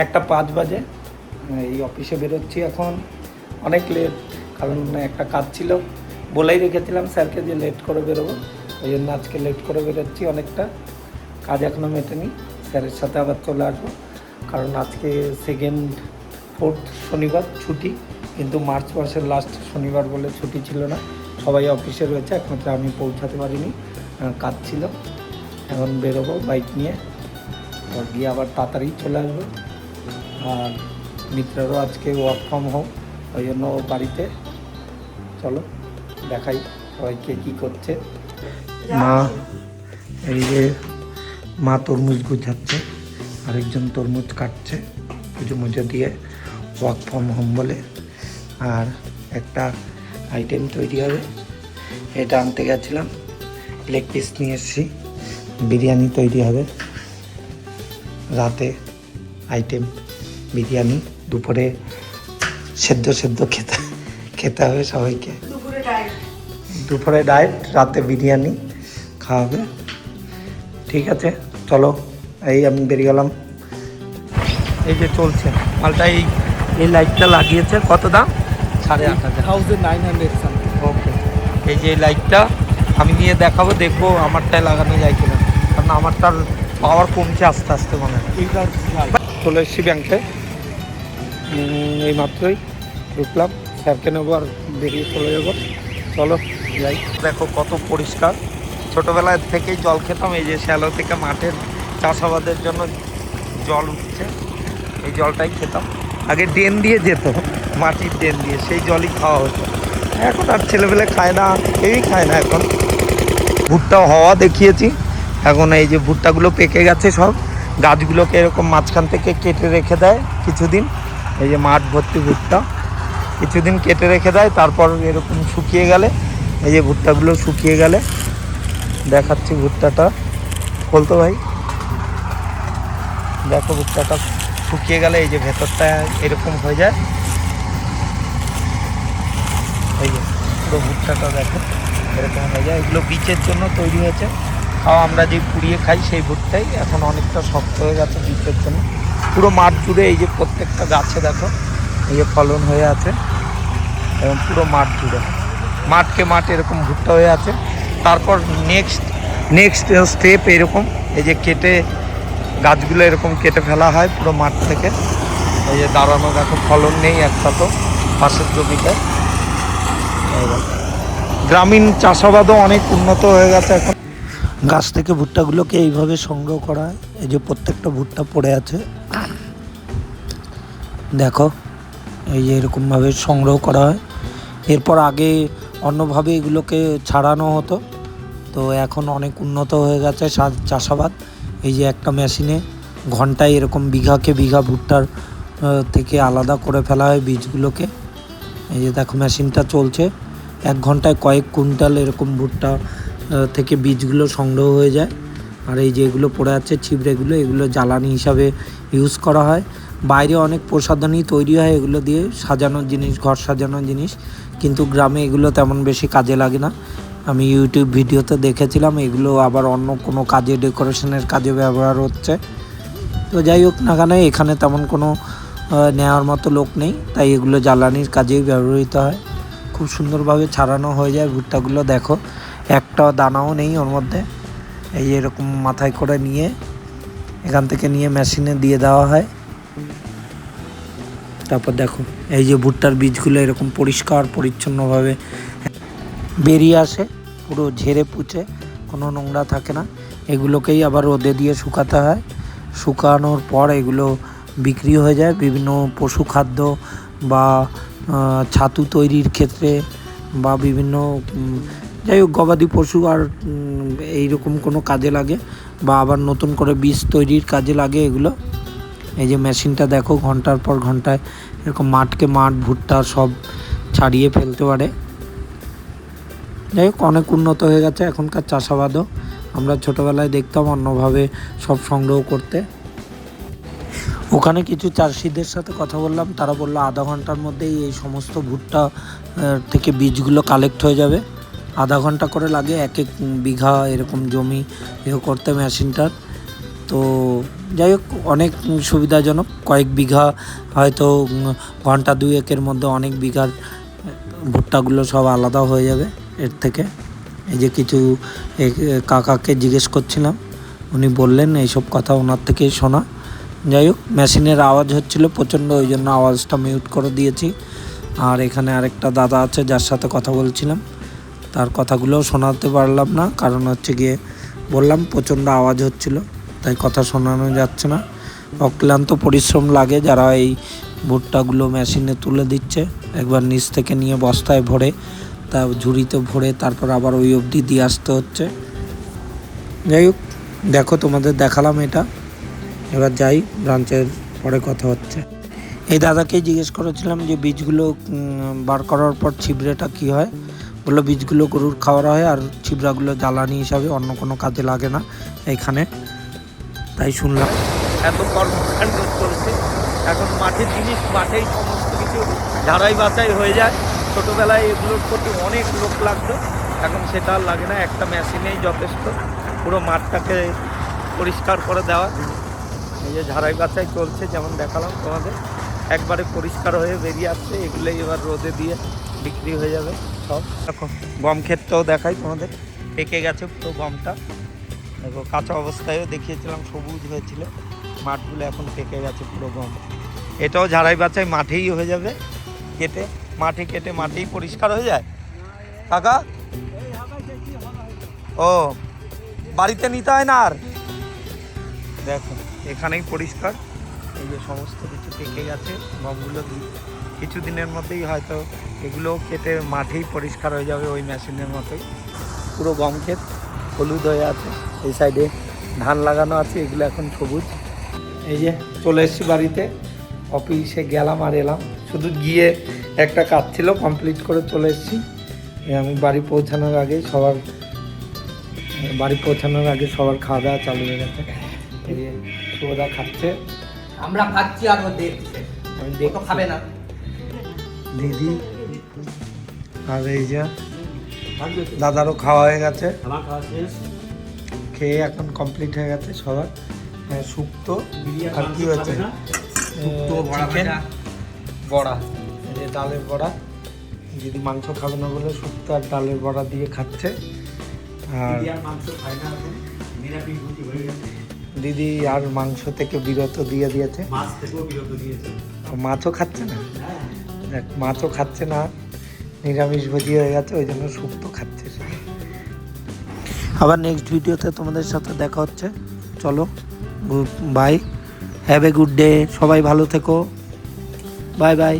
1:05 বাজে, এই অফিসে বেরোচ্ছি এখন। অনেক লেট, কারণ একটা কাজ ছিল, বলেই রেখেছিলাম স্যারকে যে লেট করে বেরোবো, ওই জন্য আজকে লেট করে বেরোচ্ছি। অনেকটা কাজ এখনও মেটেনি, স্যারের সাথে আবার চলে আসবো, কারণ আজকে 4th শনিবার ছুটি, কিন্তু মার্চ মাসের লাস্ট শনিবার বলে ছুটি ছিল না, সবাই অফিসে রয়েছে, একমাত্র আমি পৌঁছাতে পারিনি, কাজ ছিল। এখন বেরোবো বাইক নিয়ে, গিয়ে আবার তাড়াতাড়ি চলে আসবো। আর মিত্রেরও আজকে ওয়ার্ক ফ্রম হোম, ওই জন্য বাড়িতে। চলো দেখাই সবাইকে কী করছে। মা, এই যে মা তরমুজ গুছাচ্ছে, আরেকজন তরমুজ কাটছে পুজো মুজো দিয়ে, ওয়ার্ক ফ্রম হোম বলে। আর একটা আইটেম তৈরি হবে, এটা আনতে গেছিলাম, লেগ পিস নিয়ে এসেছি, বিরিয়ানি তৈরি হবে। রাতে আইটেম বিরিয়ানি, দুপুরে সেদ্ধ খেতে হবে সবাইকে। দুপুরে ডায়েট, রাতে বিরিয়ানি খাওয়াবে। ঠিক আছে চলো, এই আমি বেরিয়ে গেলাম। এই যে চলছে মালটা, এই লাইটটা লাগিয়েছে, কত দাম? 8,900 সামথিং। ওকে, এই যে লাইটটা আমি নিয়ে দেখাবো, দেখবো আমারটায় লাগানো যায় কিনা, কারণ আমারটার পাওয়ার কমছে আস্তে আস্তে মনে হয়। চলে এসেছি ব্যাংকে, এই মাত্রই ঢুকলাম, স্যারকে নেবো আর বেরিয়ে চলে যাবো। চলো যাই। দেখো কত পরিষ্কার, ছোটোবেলায় থেকেই জল খেতাম, এই যে শ্যালো থেকে মাঠের চাষাবাদের জন্য জল উঠছে, এই জলটাই খেতাম। আগে ড্রেন দিয়ে যেত, মাটির ড্রেন দিয়ে, সেই জলই খাওয়া হতো। এখন আর ছেলেপেলে খায় না, কেউই খায় না এখন। ভুট্টা হওয়া দেখিয়েছি, এখন এই যে ভুট্টাগুলো পেকে গেছে সব, গাছগুলোকে এরকম মাঝখান থেকে কেটে রেখে দেয় কিছুদিন, এই যে মাঠ ভর্তি ভুট্টা, কিছুদিন কেটে রেখে দেয়, তারপর এরকম শুকিয়ে গেলে, এই যে ভুট্টাগুলো শুকিয়ে গেলে দেখাচ্ছি। ভুট্টাটা বলতো ভাই, দেখো ভুট্টাটা শুকিয়ে গেলে এই যে ভেতরটা এরকম হয়ে যায়, এই যে পুরো ভুট্টাটা দেখো এরকম হয়ে যায়। এগুলো বীজের জন্য তৈরি হয়েছে, খাওয়া আমরা যে পুড়িয়ে খাই সেই ভুট্টাই, এখন অনেকটা শক্ত হয়ে গেছে বীজের জন্য। পুরো মাঠ জুড়ে এই যে প্রত্যেকটা গাছে দেখো এই যে ফলন হয়ে আছে, এবং পুরো মাঠ জুড়ে মাঠকে মাঠ এরকম ভুট্টা হয়ে আছে। তারপর নেক্সট স্টেপ এরকম, এই যে কেটে গাছগুলো এরকম কেটে ফেলা হয় পুরো মাঠ থেকে, এই যে দাঁড়ানো দেখো, ফলন নেই একটা তো পাশের জমিতে। গ্রামীণ চাষাবাদও অনেক উন্নত হয়ে গেছে এখন। গাছ থেকে ভুট্টাগুলোকে এইভাবে সংগ্রহ করা হয়, এই যে প্রত্যেকটা ভুট্টা পড়ে আছে দেখো, এই যে এরকমভাবে সংগ্রহ করা হয়। এরপর আগে অন্যভাবে এগুলোকে ছাড়ানো হতো, তো এখন অনেক উন্নত হয়ে গেছে চাষাবাদ। এই যে একটা মেশিনে ঘন্টায় এরকম বিঘাকে বিঘা ভুট্টার থেকে আলাদা করে ফেলা হয় বীজগুলোকে। এই যে দেখো মেশিনটা চলছে, 1 ঘন্টায় কয়েক কুইন্টাল এরকম ভুট্টা থেকে বীজগুলো সংগ্রহ হয়ে যায়। আর এই যে এগুলো পড়ে আছে ছিবড়েগুলো, এগুলো জ্বালানি হিসাবে ইউজ করা হয়। বাইরে অনেক প্রসাধনী তৈরি হয় এগুলো দিয়ে, সাজানোর জিনিস, ঘর সাজানোর জিনিস, কিন্তু গ্রামে এগুলো তেমন বেশি কাজে লাগে না। আমি ইউটিউব ভিডিওতে দেখেছিলাম এগুলো আবার অন্য কোনো কাজে, ডেকোরেশনের কাজে ব্যবহার হচ্ছে। তো যাই হোক না কেন, এখানে তেমন কোনো নেওয়ার মতো লোক নেই, তাই এগুলো জ্বালানির কাজেই ব্যবহৃত হয়। খুব সুন্দরভাবে ছাড়ানো হয়ে যায় ভুট্টাগুলো, দেখো একটা দানাও নেই ওর মধ্যে। এই এরকম মাথায় করে নিয়ে এখান থেকে নিয়ে মেশিনে দিয়ে দেওয়া হয়। তারপর দেখো এই যে ভুট্টার বীজগুলো এরকম পরিষ্কার পরিচ্ছন্নভাবে বেরিয়ে আসে, পুরো ঝেড়ে পুচে, কোনো নোংরা থাকে না। এগুলোকেই আবার রোদে দিয়ে শুকাতে হয়, শুকানোর পর এগুলো বিক্রি হয়ে যায় বিভিন্ন পশু খাদ্য বা ছাতু তৈরির ক্ষেত্রে, বা বিভিন্ন যাই হোক গবাদি পশু আর এইরকম কোনো কাজে লাগে, বা আবার নতুন করে বীজ তৈরির কাজে লাগে এগুলো। এই যে মেশিনটা দেখো ঘন্টার পর ঘন্টায় এরকম মাঠকে মাঠ ভুট্টা সব ছাড়িয়ে ফেলতে পারে। যাই হোক অনেক উন্নত হয়ে গেছে এখনকার চাষাবাদও। আমরা ছোটোবেলায় দেখতাম অন্যভাবে সব সংগ্রহ করতে। ওখানে কিছু চাষিদের সাথে কথা বললাম, তারা বললো আধা ঘন্টার মধ্যেই এই সমস্ত ভুট্টা থেকে বীজগুলো কালেক্ট হয়ে যাবে। আধা ঘন্টা করে লাগে এক এক বিঘা এরকম জমি করতে মেশিনটার। তো যাই হোক, অনেক সুবিধাজনক। কয়েক বিঘা হয়তো ঘন্টা 2-1-এর মধ্যে অনেক বিঘার ভুট্টাগুলো সব আলাদা হয়ে যাবে এর থেকে। এই যে কিছু কাকাকে জিজ্ঞেস করছিলাম, উনি বললেন এইসব কথা ওনার থেকেই শোনা। যাই হোক, মেশিনের আওয়াজ হচ্ছিল প্রচণ্ড, ওই জন্য আওয়াজটা মিউট করে দিয়েছি। আর এখানে আরেকটা দাদা আছে যার সাথে কথা বলছিলাম, তার কথাগুলোও শোনাতে পারলাম না, কারণ হচ্ছে গিয়ে বললাম প্রচণ্ড আওয়াজ হচ্ছিল, তাই কথা শোনানো যাচ্ছে না। অক্লান্ত পরিশ্রম লাগে যারা এই ভুট্টাগুলো মেশিনে তুলে দিচ্ছে, একবার নিচ থেকে নিয়ে বস্তায় ভরে, তা ঝুড়িতে ভরে তারপর আবার ওই অবধি দিয়ে আসতে হচ্ছে। যাই হোক, দেখো তোমাদের দেখালাম এটা। এবার যাই, ব্রাঞ্চের পরে কথা হচ্ছে। এই দাদাকেই জিজ্ঞেস করেছিলাম যে বীজগুলো বার করার পর ছিবড়েটা কী হয়। বললো বীজগুলো গরুর খাওয়ার হয়, আর ছিবড়াগুলো জ্বালানি হিসাবে, অন্য কোনো কাজে লাগে না এইখানে। তাই শুনলাম এত কর্মকাণ্ড চলছে এখন, মাঠের জিনিস মাঠেই সমস্ত কিছু ঝাড়াই বাছাই হয়ে যায়। ছোটোবেলায় এগুলোর প্রতি অনেক লোক লাগতো, এখন সেটা আর লাগে না, একটা মেশিনেই যথেষ্ট পুরো মাঠটাকে পরিষ্কার করে দেওয়া। এই যে ঝাড়াই বাছাই চলছে, যেমন দেখালাম তোমাদের, একবারে পরিষ্কার হয়ে বেরিয়ে আসছে। এগুলোই এবার রোদে দিয়ে বিক্রি হয়ে যাবে সব। দেখো গম ক্ষেতটাও দেখাই তোমাদের, পেকে গেছে পুরো গমটা। দেখো কাঁচা অবস্থায়ও দেখিয়েছিলাম সবুজ হয়েছিল, মাঠগুলো এখন পেকে গেছে পুরো গম। এটাও ঝাড়াই বাছাই মাঠেই হয়ে যাবে, কেটে মাঠেই পরিষ্কার হয়ে যায়। কাকা ও বাড়িতে নিতে হয় না আর। দেখো এখানেই পরিষ্কার, এই যে সমস্ত কিছু পেকে গেছে গমগুলো। কিছুদিনের মধ্যেই হয়তো এগুলো কেটে মাঠেই পরিষ্কার হয়ে যাবে ওই মেশিনের মতোই। পুরো গম ক্ষেত হলুদ হয়ে আছে, এই সাইডে ধান লাগানো আছে, এগুলো এখন সবুজ। এই যে চলে এসেছি বাড়িতে, অফিসে গেলাম আর এলাম, শুধু গিয়ে একটা কাজ ছিল কমপ্লিট করে চলে এসেছি। আমি বাড়ি পৌঁছানোর আগে সবার খাওয়া দাওয়া চালু হয়ে গেছে। এই যে শুভদা খাচ্ছে, আমরা খাচ্ছি আর ও দেখছে, আমি দেখো খাবে না। দিদি আর এই যে দাদারও খাওয়া হয়ে গেছে, খেয়ে এখন কমপ্লিট হয়ে গেছে সবার। শুক্তো আর কি হয়েছে, চিকেন বড়া, এই যে ডালের বড়া। দিদি মাংস খাবে না বলে শুক্তো আর ডালের বড়া দিয়ে খাচ্ছে। আর দিদি আর মাংস থেকে বিরত দিয়ে দিয়েছে, মাছও খাচ্ছে না। দেখ মাছও খাচ্ছে না, নিরামিষ ভোজি হয়ে গেছে, ওই জন্য শুক্তো খাচ্ছে। আবার নেক্সট ভিডিওতে তোমাদের সাথে দেখা হচ্ছে। চলো bye, have a good day, সবাই ভালো থেকো, বাই বাই।